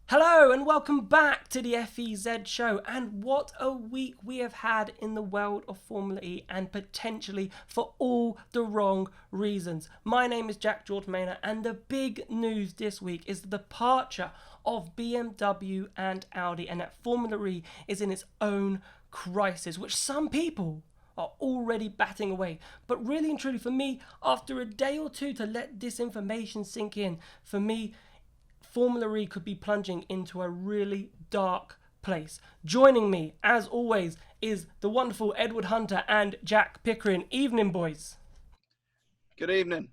Hello and welcome back to the FEZ show. And what a week we have had in the world of Formula E, and potentially for all the wrong reasons. My name is Giordmaina, and the big news this week is the departure of BMW and Audi, and that Formula E is in its own crisis, which some people are already batting away. But really and truly, for me, after a day or two to let this information sink in, for me, Formula E could be plunging into a really dark place. Joining me, as always, is the wonderful Edward Hunter and Jack Pickering. Evening, boys. Good evening.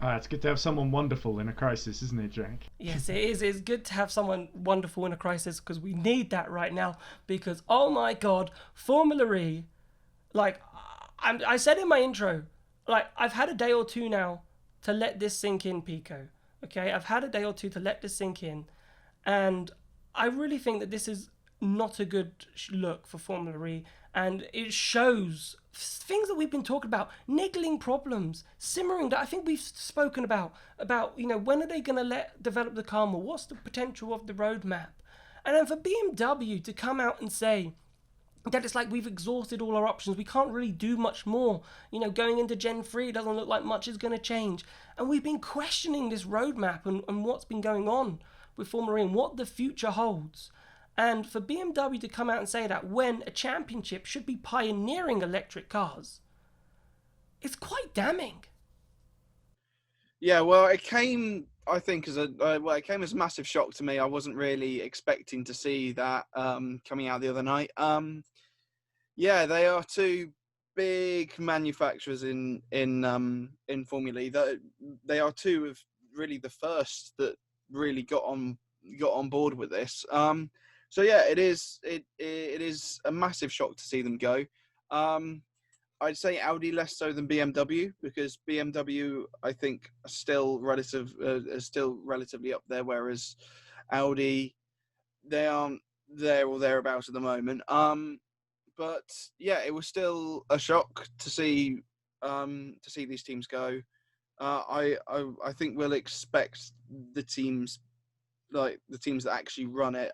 It's good to have someone wonderful in a crisis, isn't it, Jack? Yes, it is. It's good to have someone wonderful in a crisis because we need that right now. Because, oh my God, Formula E, I said in my intro, I've had a day or two now to let this sink in, Pico. Okay, I've had a day or two to let this sink in, and I really think that this is not a good look for Formula E, and it shows things that we've been talking about, niggling problems, simmering that I think we've spoken about when are they going to develop the car more? What's the potential of the roadmap? And then for BMW to come out and say that it's like we've exhausted all our options. We can't really do much more. Going into Gen 3 it doesn't look like much is going to change. And we've been questioning this roadmap and what's been going on with Formula E and what the future holds. And for BMW to come out and say that when a championship should be pioneering electric cars, it's quite damning. Yeah, well, it came, I think, it came as a massive shock to me. I wasn't really expecting to see that coming out the other night. Yeah, they are two big manufacturers in Formula E. They are two of really the first that really got on board with this. So yeah, it is a massive shock to see them go. I'd say Audi less so than BMW, because BMW I think are still relatively up there, whereas Audi, they aren't there or thereabouts at the moment. But yeah, it was still a shock to see these teams go. I think we'll expect the teams that actually run it.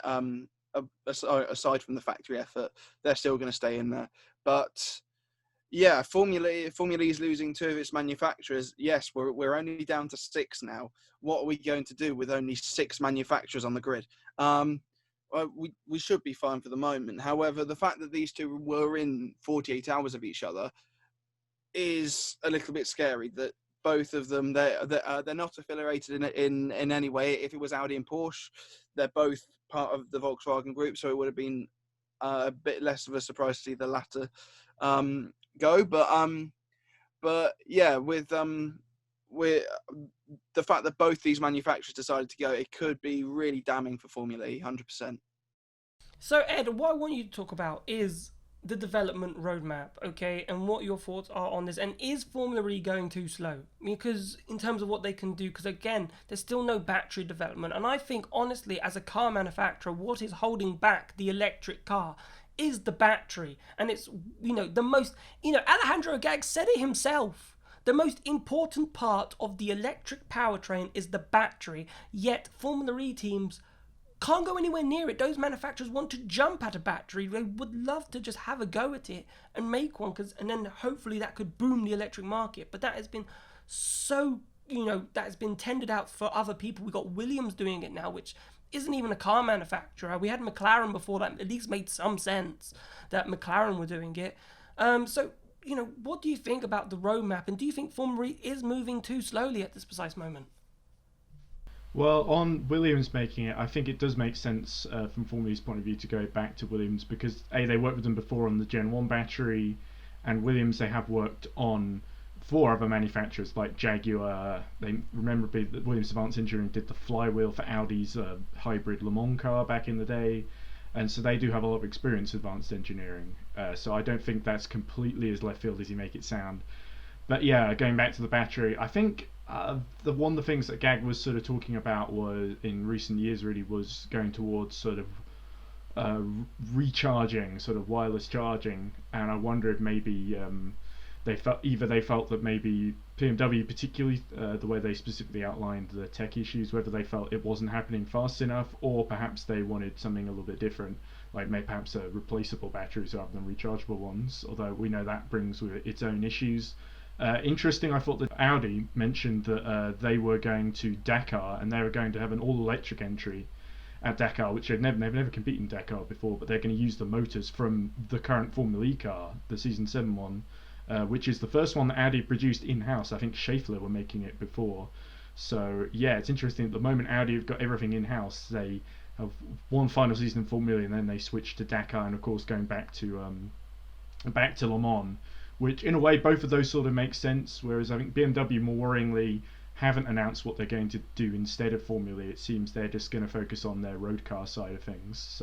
Aside from the factory effort, they're still going to stay in there. But yeah, Formula E is losing two of its manufacturers. Yes, we're only down to 6 now. What are we going to do with only 6 manufacturers on the grid? We should be fine for the moment. However, the fact that these two were in 48 hours of each other is a little bit scary. That both of them, they're not affiliated in any way. If it was Audi and Porsche, they're both part of the Volkswagen group, so it would have been a bit less of a surprise to see the latter go. But yeah, with the fact that both these manufacturers decided to go, it could be really damning for Formula E, 100%. So Ed, what I want you to talk about is the development roadmap, okay, and what your thoughts are on this. And is Formula E going too slow? Because in terms of what they can do, because again, there's still no battery development. And I think, honestly, as a car manufacturer, what is holding back the electric car is the battery. And it's, the most, Alejandro Agag said it himself. The most important part of the electric powertrain is the battery, yet Formula E teams can't go anywhere near it. Those manufacturers want to jump at a battery. They would love to just have a go at it and make one, and then hopefully that could boom the electric market. But that has been so, that has been tendered out for other people. We've got Williams doing it now, which isn't even a car manufacturer. We had McLaren before that at least made some sense that McLaren were doing it. So, what do you think about the roadmap? And do you think Formula E is moving too slowly at this precise moment? Well, on Williams making it, I think it does make sense from Formula E's point of view to go back to Williams because they worked with them before on the Gen 1 battery, and Williams they have worked on 4 other manufacturers like Jaguar. They remember that Williams Advanced Engineering did the flywheel for Audi's hybrid Le Mans car back in the day, and so they do have a lot of experience with advanced engineering. So I don't think that's completely as left field as you make it sound. But yeah, going back to the battery, I think one of the things that Gag was sort of talking about was in recent years really was going towards sort of recharging, sort of wireless charging, and I wonder if maybe they felt that maybe BMW particularly, the way they specifically outlined the tech issues, whether they felt it wasn't happening fast enough, or perhaps they wanted something a little bit different, like maybe perhaps replaceable batteries rather than rechargeable ones, although we know that brings with it its own issues. Interesting, I thought that Audi mentioned that they were going to Dakar and they were going to have an all-electric entry at Dakar, which they've never competed in Dakar before, but they're going to use the motors from the current Formula E car, the Season 7 one, which is the first one that Audi produced in-house. I think Schaeffler were making it before. So yeah, it's interesting. At the moment, Audi have got everything in-house. They have one final season in Formula E, and then they switched to Dakar, and of course going back to Le Mans, which in a way both of those sort of make sense. Whereas I think BMW, more worryingly, haven't announced what they're going to do instead of Formula E. It seems they're just going to focus on their road car side of things.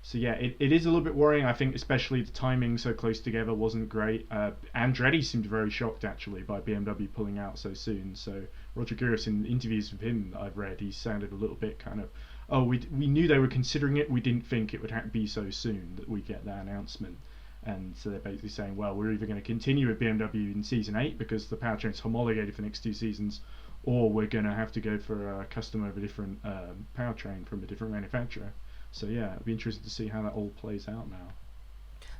So yeah, it is a little bit worrying. I think especially the timing so close together wasn't great. Andretti seemed very shocked actually by BMW pulling out so soon. So Roger Guras, in interviews with him that I've read, he sounded a little bit kind of, oh, we knew they were considering it. We didn't think it would be so soon that we get that announcement. And so they're basically saying, well, we're either going to continue with BMW in Season 8 because the powertrain's homologated for the next 2 seasons, or we're going to have to go for a custom of a different powertrain from a different manufacturer. So yeah, it'll be interesting to see how that all plays out now.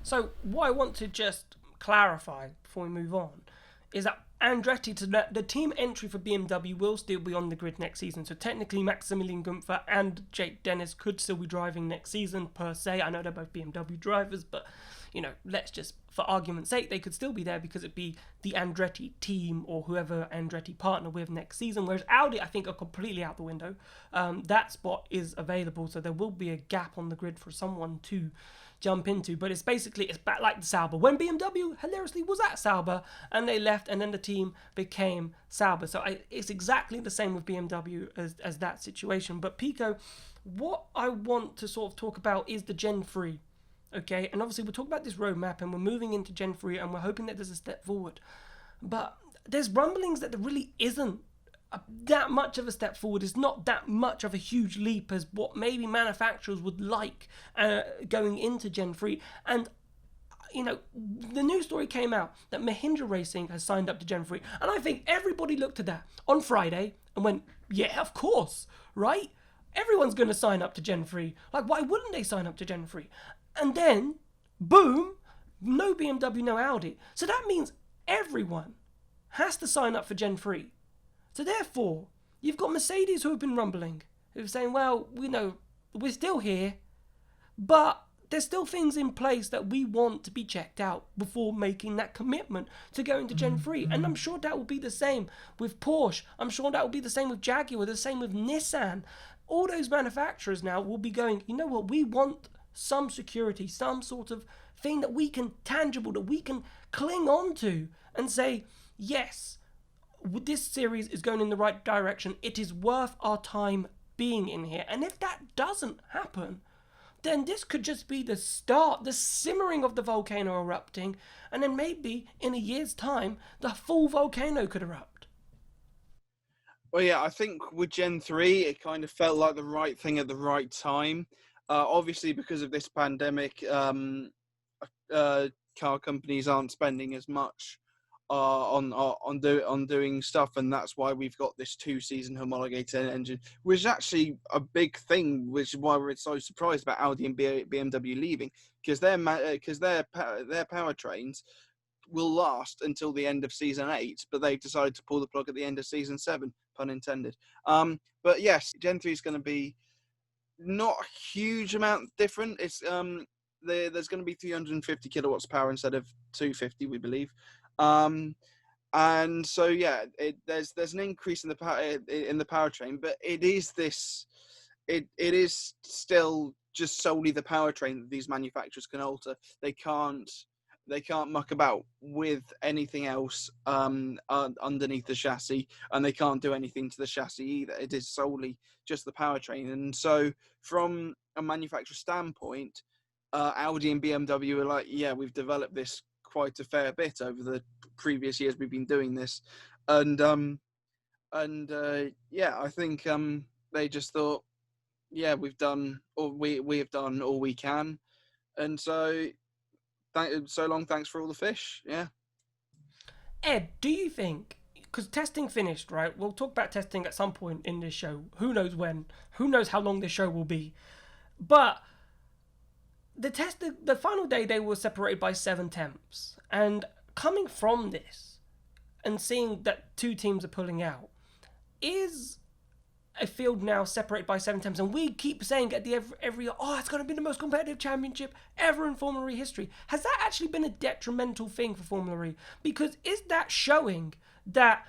So what I want to just clarify before we move on is that Andretti, the team entry for BMW will still be on the grid next season. So technically Maximilian Gunther and Jake Dennis could still be driving next season per se. I know they're both BMW drivers, but let's just, for argument's sake, they could still be there because it'd be the Andretti team or whoever Andretti partner with next season. Whereas Audi, I think, are completely out the window. That spot is available, so there will be a gap on the grid for someone to jump into. But it's back like the Sauber. When BMW hilariously was at Sauber and they left, and then the team became Sauber. So it's exactly the same with BMW as that situation. But Pico, what I want to sort of talk about is the Gen 3. Okay, and obviously we're talking about this roadmap and we're moving into Gen 3 and we're hoping that there's a step forward. But there's rumblings that there really isn't that much of a step forward. It's not that much of a huge leap as what maybe manufacturers would like going into Gen 3. And, the news story came out that Mahindra Racing has signed up to Gen 3. And I think everybody looked at that on Friday and went, yeah, of course, right? Everyone's going to sign up to Gen 3. Like, why wouldn't they sign up to Gen 3? And then, boom, no BMW, no Audi. So that means everyone has to sign up for Gen 3. So therefore, you've got Mercedes who have been rumbling, who are saying, well, we're still here, but there's still things in place that we want to be checked out before making that commitment to going to Gen 3. And I'm sure that will be the same with Porsche. I'm sure that will be the same with Jaguar, the same with Nissan. All those manufacturers now will be going, you know what, we want some security, some sort of thing that we can, tangible, that we can cling on to and say, yes, this series is going in the right direction. It is worth our time being in here. And if that doesn't happen, then this could just be the start, the simmering of the volcano erupting, and then maybe in a year's time, the full volcano could erupt. Well, yeah, I think with Gen 3, it kind of felt like the right thing at the right time. Obviously, because of this pandemic, car companies aren't spending as much on doing stuff, and that's why we've got this 2-season homologated engine, which is actually a big thing, which is why we're so surprised about Audi and BMW leaving, because their powertrains will last until the end of Season 8, but they decided to pull the plug at the end of Season 7, pun intended. But yes, Gen 3 is going to be not a huge amount different. It's there's going to be 350 kilowatts power instead of 250, we believe. And so yeah, there's an increase in the powertrain, but it is still just solely the powertrain that these manufacturers can alter. They can't muck about with anything else underneath the chassis, and they can't do anything to the chassis either. It is solely just the powertrain. And so from a manufacturer standpoint, Audi and BMW are like, yeah, we've developed this quite a fair bit over the previous years we've been doing this, and yeah, I think they just thought, yeah, we have done all we can, and so so long, thanks for all the fish. Yeah. Ed, do you think, because testing finished, right? We'll talk about testing at some point in this show. Who knows when? Who knows how long this show will be? But the final day, they were separated by 7 temps. And coming from this and seeing that 2 teams are pulling out, is a field now separated by 7 temps, and we keep saying at the every it's going to be the most competitive championship ever in Formula E history. Has that actually been a detrimental thing for Formula E? Because is that showing that,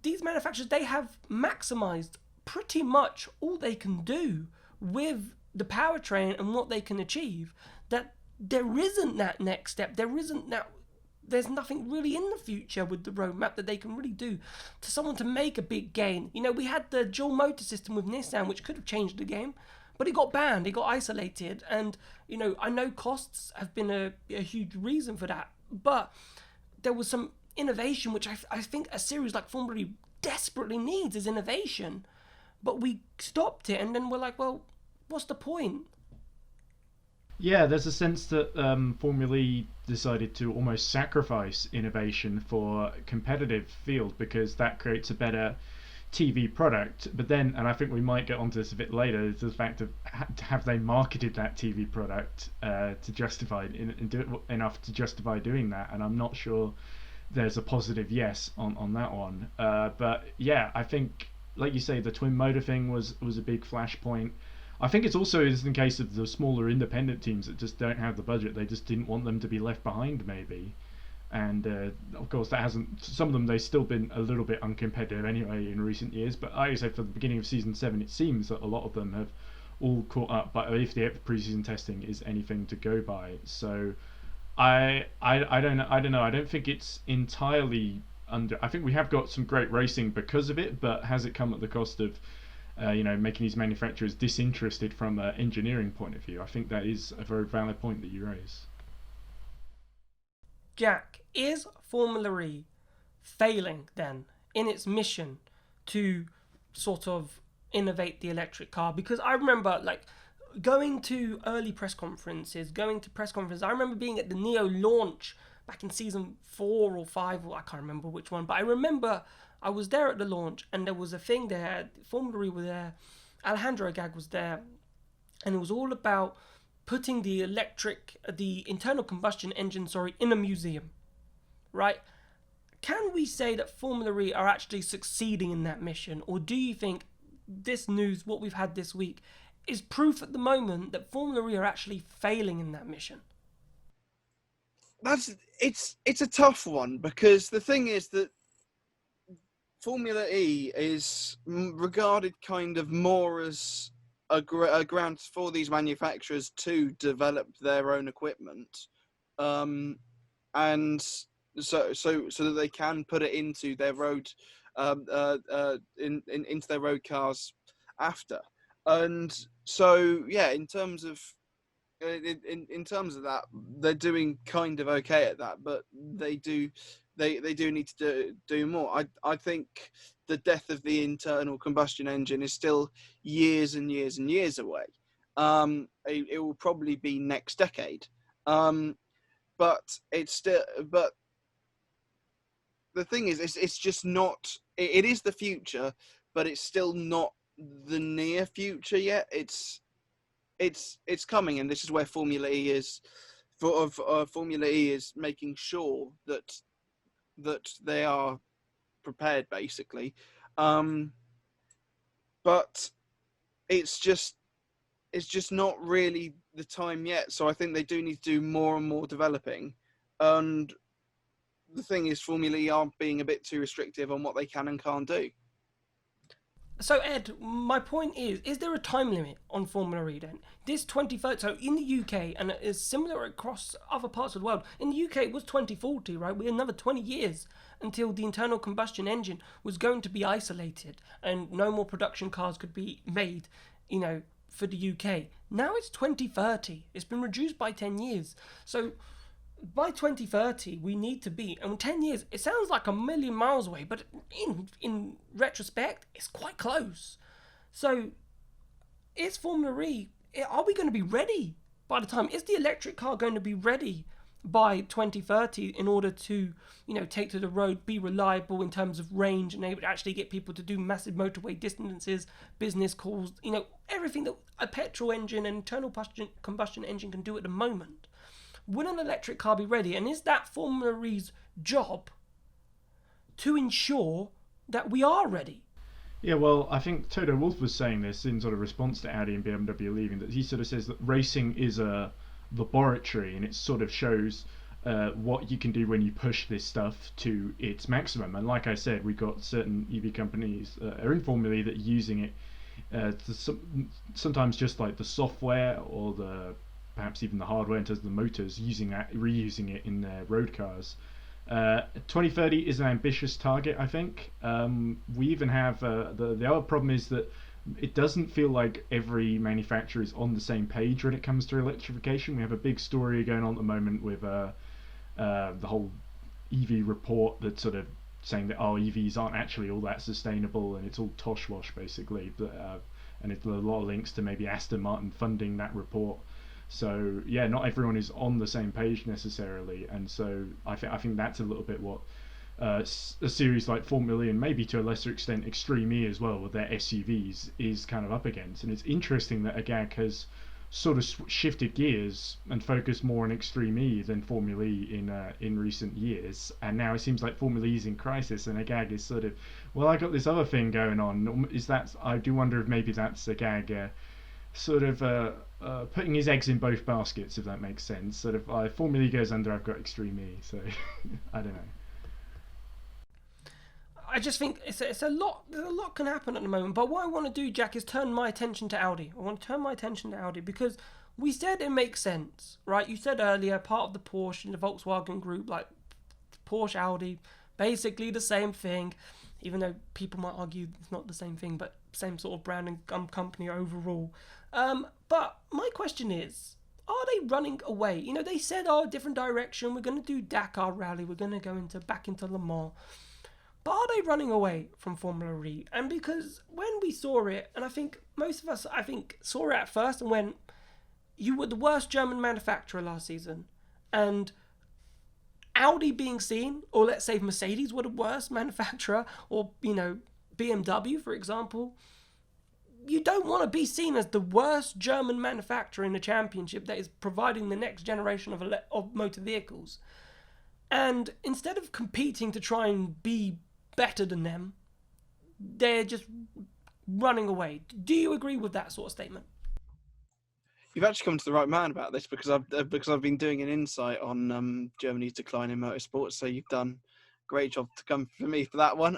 these manufacturers, they have maximized pretty much all they can do with the powertrain and what they can achieve, that there isn't that next step, there's nothing really in the future with the roadmap that they can really do to someone to make a big gain. We had the dual motor system with Nissan, which could have changed the game, but it got banned, it got isolated, and I know costs have been a huge reason for that, but there was some innovation, which I think a series like Formula E desperately needs, is innovation, but we stopped it, and then we're like, well, what's the point? Yeah, there's a sense that Formula E decided to almost sacrifice innovation for competitive field because that creates a better TV product. But then, and I think we might get onto this a bit later, is the fact of have they marketed that TV product to justify and do it enough to justify doing that? And I'm not sure there's a positive yes on that one. But yeah, I think, like you say, the twin motor thing was a big flashpoint. I think it's also in the case of the smaller independent teams that just don't have the budget. They just didn't want them to be left behind, maybe. And of course, that hasn't. Some of them, they've still been a little bit uncompetitive anyway in recent years. But I would say for the beginning of season 7, it seems that a lot of them have all caught up. But if the preseason testing is anything to go by, so I don't know. I don't think it's entirely under. I think we have got some great racing because of it, but has it come at the cost of making these manufacturers disinterested from an engineering point of view? I think that is a very valid point that you raise. Jack, is Formula E failing then in its mission to sort of innovate the electric car? Because I remember going to press conferences. I remember being at the Neo launch back in season 4 or 5, or I can't remember which one, but I remember I was there at the launch, and there was a thing there. Formula E were there, Alejandro Agag was there, and it was all about putting the internal combustion engine, in a museum, right? Can we say that Formula E are actually succeeding in that mission, or do you think this news, what we've had this week, is proof at the moment that Formula E are actually failing in that mission? It's a tough one, because the thing is that Formula E is regarded kind of more as a ground for these manufacturers to develop their own equipment, and so that they can put it into their road, into their road cars after. And so yeah, in terms of that, they're doing kind of okay at that, but they do need to do more. I think the death of the internal combustion engine is still years and years and years away. It will probably be next decade. But the thing is, it's just not. It is the future, but it's still not the near future yet. It's coming, and this is where Formula E is. Formula E is making sure that they are prepared, basically, but it's just not really the time yet. So I think they do need to do more and more developing, and the thing is, Formula E are being a bit too restrictive on what they can and can't do. So Ed, my point is there a time limit on Formula E then? This 2030, so in the UK, and it is similar across other parts of the world, in the UK it was 2040, right? We had another 20 years until the internal combustion engine was going to be isolated and no more production cars could be made, for the UK. Now it's 2030. It's been reduced by 10 years. So by 2030, we need to be, and 10 years, it sounds like a million miles away, but in retrospect, it's quite close. So, is Formula E, are we going to be ready by the time? Is the electric car going to be ready by 2030 in order to, take to the road, be reliable in terms of range, and able to actually get people to do massive motorway distances, business calls, everything that a petrol engine and internal combustion engine can do at the moment. Will an electric car be ready? And is that Formula E's job to ensure that we are ready? Yeah, well, I think Toto Wolff was saying this in sort of response to Audi and BMW leaving, that he sort of says that racing is a laboratory, and it sort of shows what you can do when you push this stuff to its maximum. And like I said, we've got certain EV companies are in Formula E that are using it sometimes just like the software or perhaps even the hardware in terms of the motors, reusing it in their road cars. 2030 is an ambitious target, I think. We even have the other problem is that it doesn't feel like every manufacturer is on the same page when it comes to electrification. We have a big story going on at the moment with the whole EV report that's sort of saying that EVs aren't actually all that sustainable, and it's all tosh-wash basically. And it's a lot of links to maybe Aston Martin funding that report. So yeah, not everyone is on the same page necessarily, and so I think that's a little bit what a series like Formula E, and maybe to a lesser extent Extreme E as well with their SUVs, is kind of up against. And it's interesting that AGAG has sort of shifted gears and focused more on Extreme E than Formula E in recent years, and now it seems like Formula E is in crisis, and AGAG is sort of, well, I got this other thing going on. I do wonder if maybe that's AGAG sort of putting his eggs in both baskets, if that makes sense. Sort of, Formula E goes under, I've got Extreme E, so I don't know. I just think it's a lot. There's a lot can happen at the moment. But what I want to do, Jack, is turn my attention to Audi. I want to turn my attention to Audi because we said it makes sense, right? You said earlier, part of the Porsche and the Volkswagen group, like Porsche, Audi, basically the same thing. Even though people might argue it's not the same thing, but same sort of brand and company overall. But my question is, are they running away? They said, different direction. We're going to do Dakar Rally. We're going to go back into Le Mans. But are they running away from Formula E? And because when we saw it, and I think most of us, saw it at first and went, you were the worst German manufacturer last season. And Audi being seen, or let's say Mercedes were the worst manufacturer, or, BMW, for example. You don't want to be seen as the worst German manufacturer in the championship that is providing the next generation of motor vehicles. And instead of competing to try and be better than them, they're just running away. Do you agree with that sort of statement? You've actually come to the right man about this, because I've been doing an insight on Germany's decline in motorsport. So you've done a great job to come for me for that one.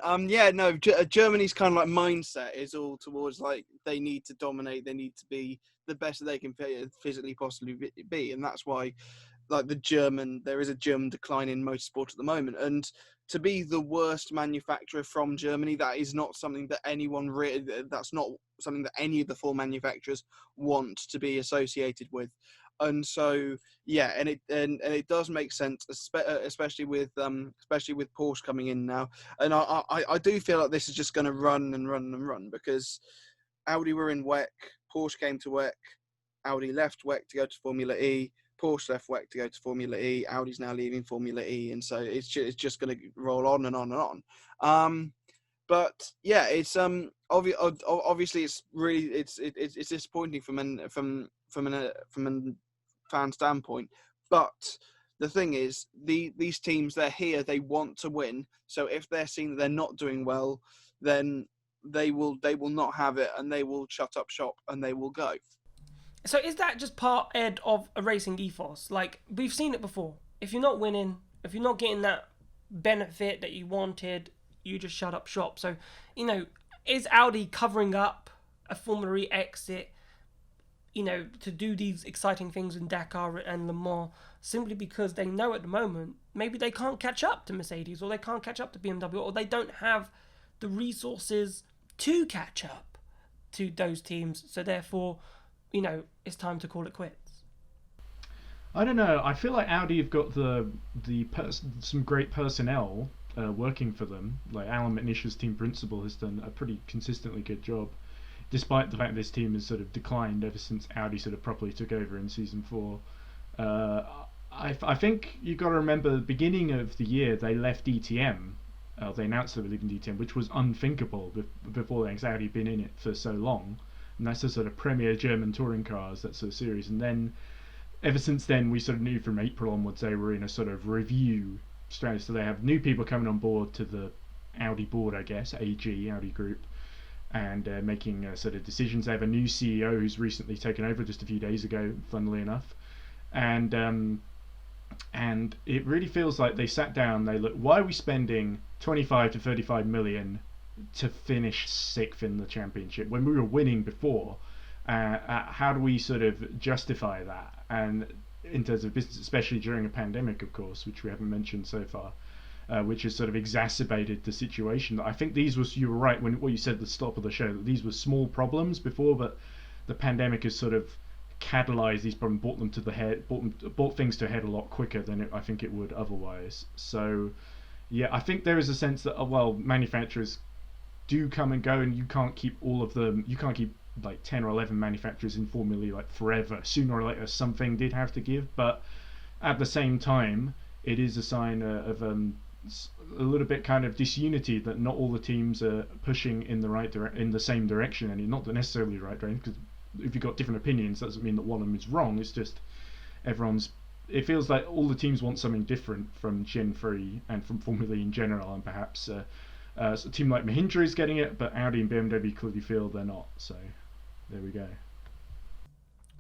Germany's kind of like mindset is all towards like they need to dominate, they need to be the best that they can physically possibly be, and that's why like there is a German decline in motorsport at the moment. And to be the worst manufacturer from Germany, that is not something that that's not something that any of the four manufacturers want to be associated with. And so, yeah, and it does make sense, especially with Porsche coming in now. And I do feel like this is just going to run and run and run, because Audi were in WEC, Porsche came to WEC, Audi left WEC to go to Formula E, Porsche left WEC to go to Formula E. Audi's now leaving Formula E, and so it's just going to roll on and on and on. But yeah, it's obviously it's really it's disappointing from a fan standpoint. But the thing is, these teams, they're here, they want to win. So if they're seeing that they're not doing well, then they will not have it, and they will shut up shop and they will go. So is that just part, Ed, of a racing ethos? Like, we've seen it before. If you're not winning, if you're not getting that benefit that you wanted, you just shut up shop. So, is Audi covering up a Formula E exit, to do these exciting things in Dakar and Le Mans, simply because they know at the moment maybe they can't catch up to Mercedes, or they can't catch up to BMW, or they don't have the resources to catch up to those teams. So therefore, it's time to call it quits. I don't know. I feel like Audi have got some great personnel working for them. Like Alan McNish's team principal has done a pretty consistently good job, despite the fact this team has sort of declined ever since Audi sort of properly took over in season 4. I think you've got to remember the beginning of the year they left DTM. They announced they were leaving DTM, which was unthinkable before then, because Audi had been in it for so long. And that's the sort of premier German touring cars, that sort of series. And then, ever since then, we sort of knew from April onwards they were in a sort of review strategy. So they have new people coming on board to the Audi board, I guess, AG, Audi Group, and making sort of decisions. They have a new CEO who's recently taken over just a few days ago, funnily enough. And it really feels like they sat down, they looked, why are we spending 25 to 35 million to finish sixth in the championship when we were winning before? How do we sort of justify that? And in terms of business, especially during a pandemic, of course, which we haven't mentioned so far, which has sort of exacerbated the situation. I think you were right when what you said at the start of the show, that these were small problems before, but the pandemic has sort of catalyzed these problems, brought them to the head, brought things to a head a lot quicker than I think it would otherwise. So, yeah, I think there is a sense that manufacturers do come and go, and you can't keep all of them. You can't keep like 10 or 11 manufacturers in Formula E like forever. Sooner or later, something did have to give, but at the same time, it is a sign of a little bit kind of disunity that not all the teams are pushing in the same direction, and not necessarily the right direction, because if you've got different opinions, that doesn't mean that one of them is wrong. It's just it feels like all the teams want something different from Gen 3 and from Formula E in general, and perhaps a team like Mahindra is getting it, but Audi and BMW clearly feel they're not. So there we go.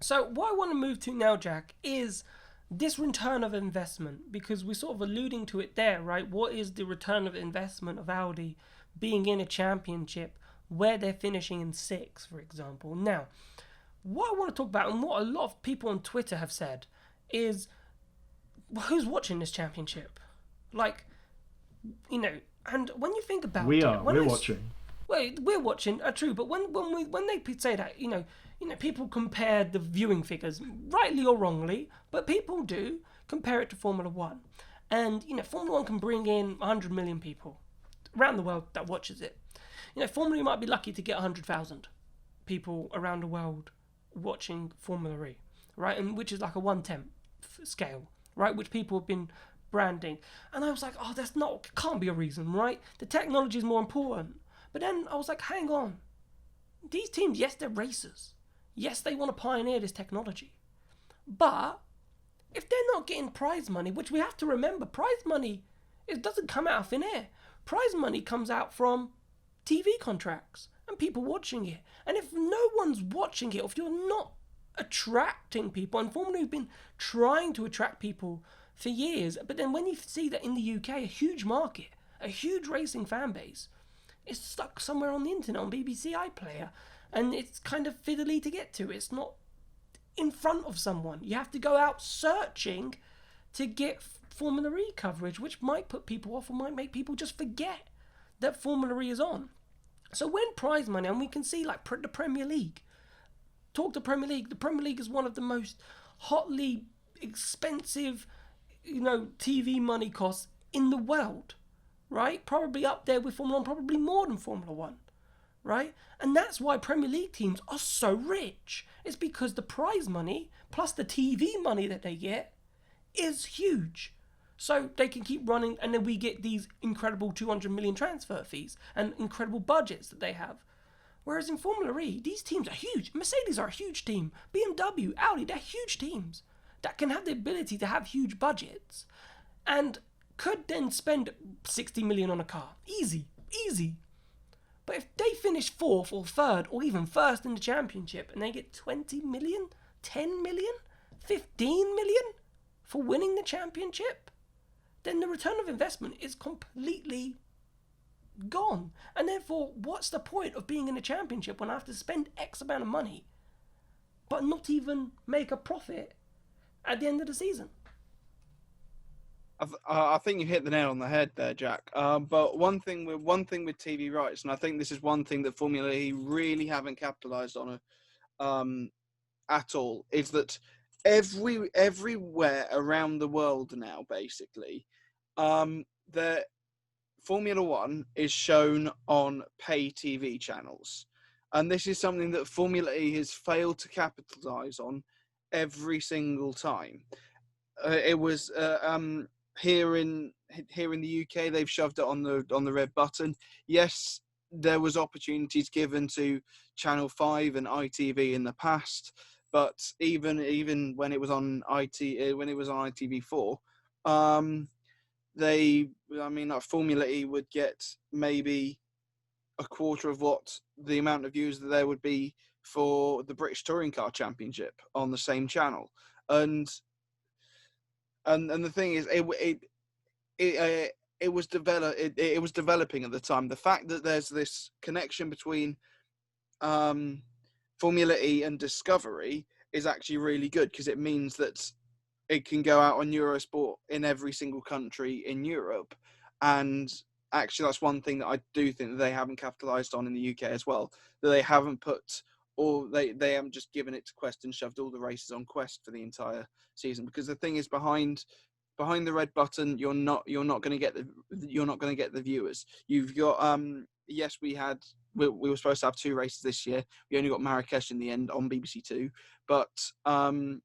So what I want to move to now, Jack, is this return of investment, because we're sort of alluding to it there, right? What is the return of investment of Audi being in a championship where they're finishing in sixth, for example? Now, what I want to talk about, and what a lot of people on Twitter have said, is who's watching this championship? Like, you know, and when you think about we're watching. Well, we're watching, true, but when they say that, you know, people compare the viewing figures, rightly or wrongly, but people do compare it to Formula One, and Formula One can bring in 100 million people around the world that watches it. Formula E might be lucky to get 100,000 people around the world watching Formula E, right? And which is like a 1/10 scale, right? Which people have been branding, and I was like, oh, can't be a reason, right? The technology is more important. But then I was like, hang on. These teams, yes, they're racers. Yes, they want to pioneer this technology. But if they're not getting prize money, which we have to remember, prize money, it doesn't come out of thin air. Prize money comes out from TV contracts and people watching it. And if no one's watching it, or if you're not attracting people, and Formula One's been trying to attract people for years, but then when you see that in the UK, a huge market, a huge racing fan base, it's stuck somewhere on the internet on BBC iPlayer, and it's kind of fiddly to get to. It's not in front of someone. You have to go out searching to get Formula E coverage, which might put people off or might make people just forget that Formula E is on. So when prize money, and we can see like the Premier League, talk to Premier League, the Premier League is one of the most hotly expensive, TV money costs in the world. Right? Probably up there with Formula 1, probably more than Formula 1, right? And that's why Premier League teams are so rich. It's because the prize money, plus the TV money that they get, is huge. So they can keep running, and then we get these incredible 200 million transfer fees and incredible budgets that they have. Whereas in Formula E, these teams are huge. Mercedes are a huge team. BMW, Audi, they're huge teams that can have the ability to have huge budgets. And could then spend 60 million on a car. Easy. But if they finish fourth or third or even first in the championship and they get 20 million, 10 million, 15 million for winning the championship, then the return of investment is completely gone. And therefore, what's the point of being in a championship when I have to spend X amount of money but not even make a profit at the end of the season? I think you hit the nail on the head there, Jack. But one thing with TV rights, and I think this is one thing that Formula E really haven't capitalised on at all, is that everywhere around the world now, basically, the Formula One is shown on pay TV channels, and this is something that Formula E has failed to capitalise on every single time. it was here in the UK, they've shoved it on the red button. Yes, there was opportunities given to Channel 5 and ITV in the past, but even when it was on ITV4, like Formula E would get maybe a quarter of what the amount of views that there would be for the British Touring Car Championship on the same channel. And the thing is, it was developing at the time. The fact that there's this connection between Formula E and Discovery is actually really good, because it means that it can go out on Eurosport in every single country in Europe. And actually, that's one thing that I do think that they haven't capitalized on in the UK as well, that they haven't put, or they haven't just given it to Quest and shoved all the races on Quest for the entire season. Because the thing is, behind the red button, you're not going to get the viewers. You've got yes, we were supposed to have 2 races this year. We only got Marrakesh in the end on BBC Two. But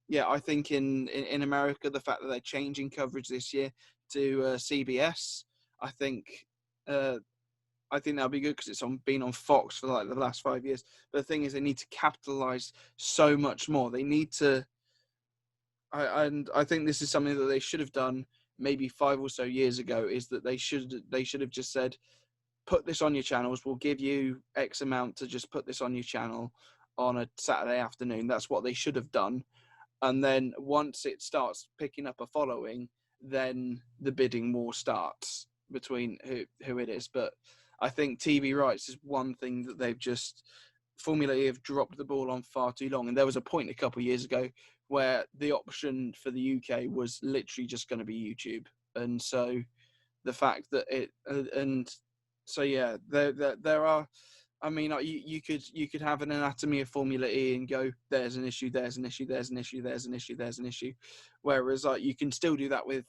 yeah, I think in America, the fact that they're changing coverage this year to CBS, I think that'll be good, because it's been on Fox for like the last 5 years. But the thing is, they need to capitalize so much more. They need to. And I think this is something that they should have done maybe 5 or so years ago, is that they should have just said, put this on your channels. We'll give you X amount to just put this on your channel on a Saturday afternoon. That's what they should have done. And then once it starts picking up a following, then the bidding war starts between who it is. But I think TV rights is one thing that Formula E have dropped the ball on far too long. And there was a point a couple of years ago where the option for the UK was literally just going to be YouTube. And so the fact that there are, I mean, you could have an anatomy of Formula E and go, there's an issue, there's an issue, there's an issue, there's an issue, there's an issue. Whereas you can still do that with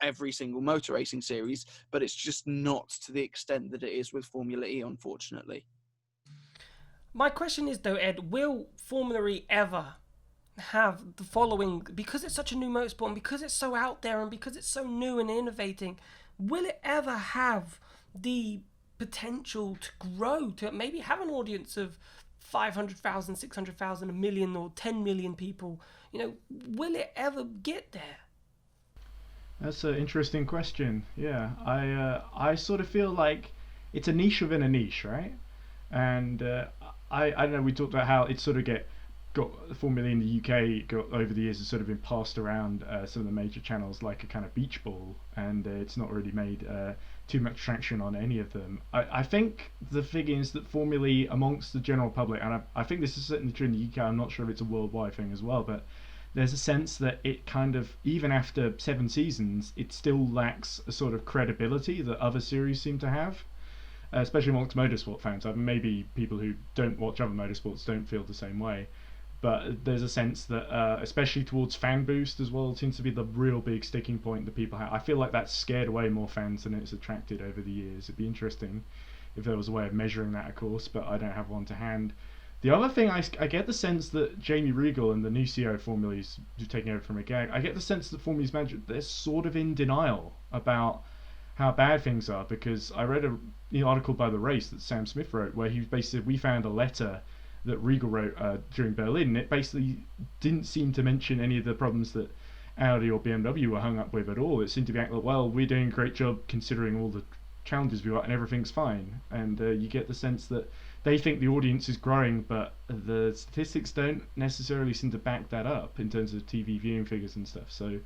every single motor racing series, but it's just not to the extent that it is with Formula E, unfortunately. My question is, though, Ed, will Formula E ever have the following, because it's such a new motorsport and because it's so out there and because it's so new and innovating, will it ever have the potential to grow, to maybe have an audience of 500,000, 600,000, a million, or 10 million people? Will it ever get there? That's an interesting question. Yeah, I sort of feel like it's a niche within a niche, right? And I don't know, we talked about how it sort of got Formula in the UK over the years has sort of been passed around some of the major channels like a kind of beach ball, and it's not really made too much traction on any of them. I think the thing is that Formula E amongst the general public, and I think this is certainly true in the UK, I'm not sure if it's a worldwide thing as well, but there's a sense that it kind of, even after 7 seasons, it still lacks a sort of credibility that other series seem to have. Especially amongst motorsport fans. Maybe people who don't watch other motorsports don't feel the same way, but there's a sense that, especially towards fan boost as well, it seems to be the real big sticking point that people have. I feel like that's scared away more fans than it's attracted over the years. It'd be interesting if there was a way of measuring that, of course, but I don't have one to hand. The other thing, I get the sense that Jamie Regal and the new CEO of Formula E's taking over from Gag, I get the sense that Formula E's manager, they're sort of in denial about how bad things are, because I read an article by The Race that Sam Smith wrote where he basically said, we found a letter that Regal wrote during Berlin, and it basically didn't seem to mention any of the problems that Audi or BMW were hung up with at all. It seemed to be like, well, we're doing a great job considering all the challenges we got and everything's fine. And you get the sense that they think the audience is growing, but the statistics don't necessarily seem to back that up in terms of TV viewing figures and stuff. So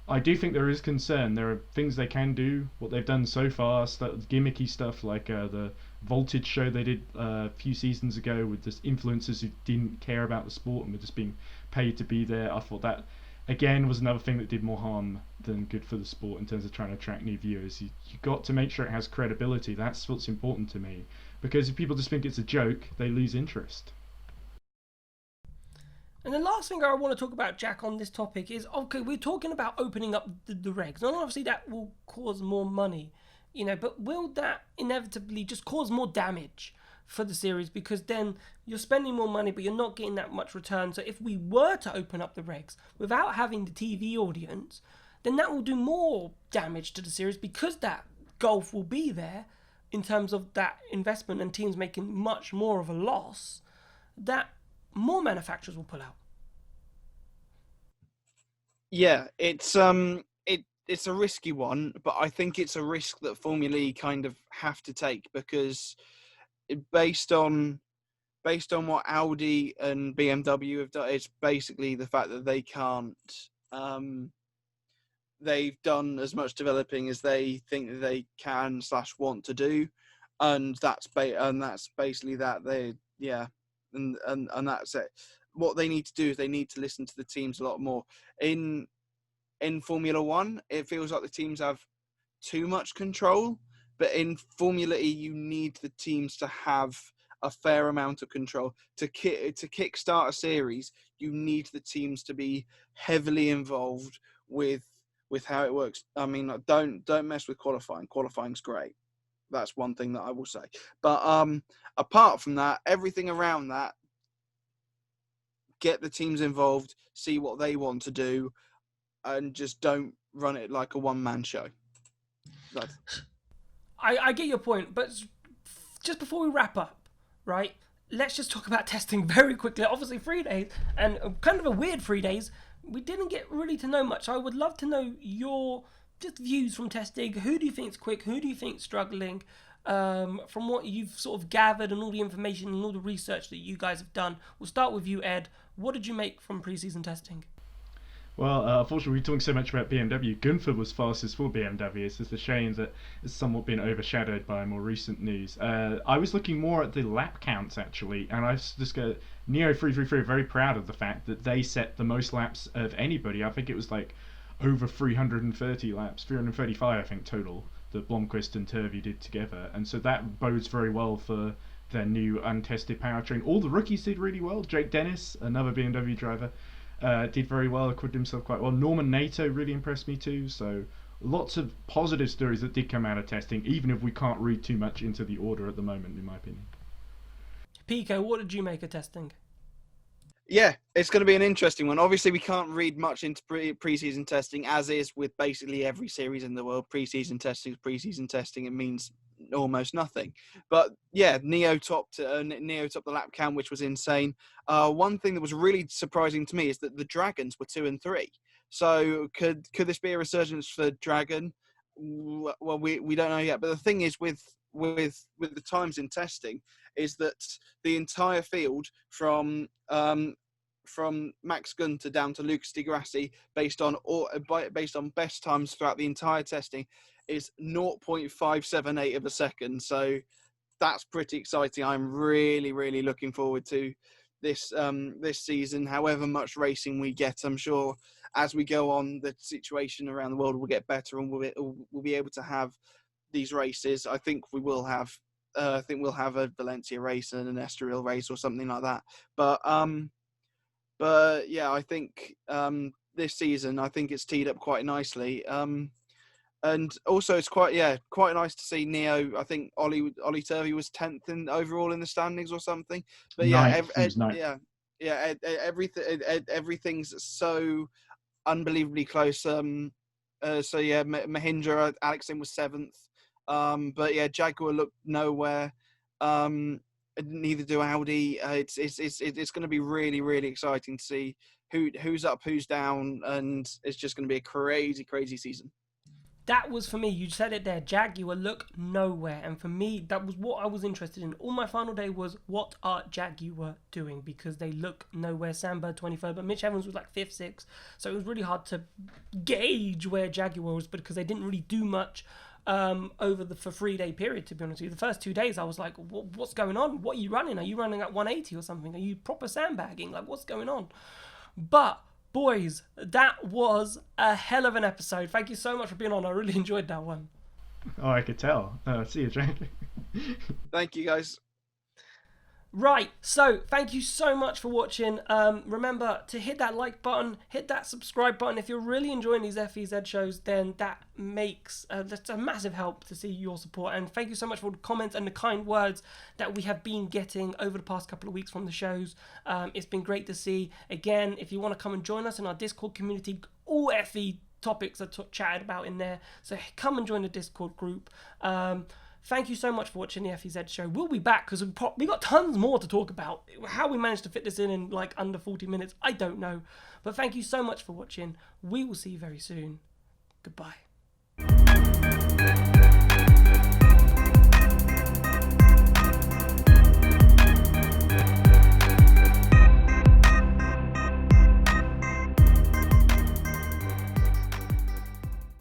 I do think there is concern. There are things they can do. What they've done so far, gimmicky stuff like the Voltage show they did a few seasons ago with just influencers who didn't care about the sport and were just being paid to be there. I thought that, again, was another thing that did more harm than good for the sport in terms of trying to attract new viewers. You got to make sure it has credibility. That's what's important to me. Because if people just think it's a joke, they lose interest. And the last thing I want to talk about, Jack, on this topic is, okay, we're talking about opening up the regs. And obviously that will cause more money, but will that inevitably just cause more damage for the series, because then you're spending more money but you're not getting that much return. So if we were to open up the regs without having the TV audience, then that will do more damage to the series, because that gulf will be there in terms of that investment and teams making much more of a loss, that more manufacturers will pull out. Yeah, it's a risky one, but I think it's a risk that Formula E kind of have to take, because based on what Audi and BMW have done, it's basically the fact that they can't. They've done as much developing as they think that they can / want to do, and that's basically that. And that's it. What they need to do is they need to listen to the teams a lot more. In Formula One, it feels like the teams have too much control, but in Formula E, you need the teams to have a fair amount of control. To kickstart a series, you need the teams to be heavily involved with how it works. I mean, don't mess with qualifying. Qualifying's great. That's one thing that I will say. But apart from that, everything around that, get the teams involved, see what they want to do, and just don't run it like a one-man show. I get your point, but just before we wrap up, right, let's just talk about testing very quickly. Obviously 3 days, and kind of a weird 3 days. We didn't get really to know much. I would love to know your just views from testing. Who do you think is quick? Who do you think is struggling? From what you've sort of gathered and all the information and all the research that you guys have done. We'll start with you, Ed. What did you make from preseason testing? Well, unfortunately, we're talking so much about BMW. Gunther was fastest for BMW. It's just a shame that it's somewhat been overshadowed by more recent news. I was looking more at the lap counts, actually, and I just go, Neo 333 are very proud of the fact that they set the most laps of anybody. I think it was like over 330 laps, 335, I think, total, that Blomqvist and Turvey did together. And so that bodes very well for their new untested powertrain. All the rookies did really well. Jake Dennis, another BMW driver, did very well, acquitted himself quite well. Norman Nato really impressed me too. So lots of positive stories that did come out of testing, even if we can't read too much into the order at the moment, in my opinion. Pico, what did you make of testing? Yeah, it's going to be an interesting one. Obviously, we can't read much into preseason testing, as is with basically every series in the world. Preseason testing is preseason testing. It means almost nothing. But yeah, Neo topped the lap count, which was insane. One thing that was really surprising to me is that the Dragons were 2 and 3. So could this be a resurgence for Dragon? Well, we don't know yet. But the thing is with the times in testing is that the entire field from Max Gunther down to Lucas Di Grassi, based on best times throughout the entire testing, is 0.578 of a second. So that's pretty exciting. I'm really, really looking forward to this season. However much racing we get, I'm sure as we go on, the situation around the world will get better, and we'll be able to have these races. I think we will have. I think we'll have a Valencia race and an Estoril race or something like that. But yeah, I think this season, I think it's teed up quite nicely. And also it's quite nice to see Neo. I think Ollie Turvey was 10th in overall in the standings or something. But yeah, everything's so unbelievably close. So yeah, Mahindra, Alexin was 7th. But yeah, Jaguar looked nowhere. Neither do Audi. It's going to be really, really exciting to see who's up, who's down, and it's just going to be a crazy, crazy season. That was, for me, you said it there, Jaguar look nowhere. And for me, that was what I was interested in. All my final day was, what are Jaguar doing? Because they look nowhere. Samba 23rd, but Mitch Evans was like 5th, 6th. So it was really hard to gauge where Jaguar was, because they didn't really do much over the 3-day period, to be honest with you. The first 2 days, I was like, what's going on? What are you running? Are you running at 180 or something? Are you proper sandbagging? Like, what's going on? But boys, that was a hell of an episode. Thank you so much for being on. I really enjoyed that one. Oh, I could tell. See you, Jack. Thank you, guys. Right, so thank you so much for watching. Remember to hit that like button, hit that subscribe button. If you're really enjoying these FEZ shows, then that makes that's a massive help to see your support. And thank you so much for the comments and the kind words that we have been getting over the past couple of weeks from the shows. It's been great to see. Again, if you want to come and join us in our Discord community, all FE topics are chatted about in there. So come and join the Discord group. Thank you so much for watching the FEZ show. We'll be back because we got tons more to talk about. How we managed to fit this in like under 40 minutes, I don't know. But thank you so much for watching. We will see you very soon. Goodbye.